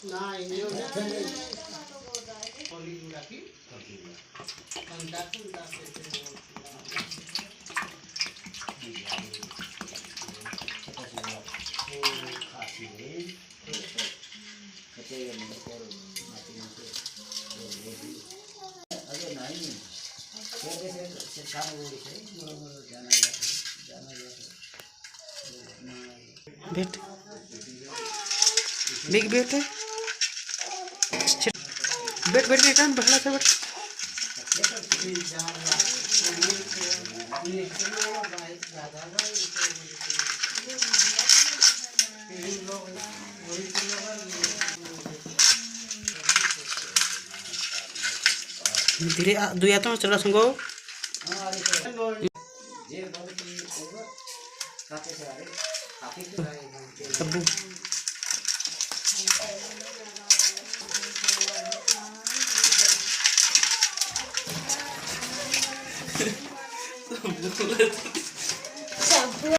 Nah, ini udah poli lagi. Kontak itu. बेट big बेट है बेट बेट के काम बहला था बेट धीरे दुया तो चला संगो तब्बू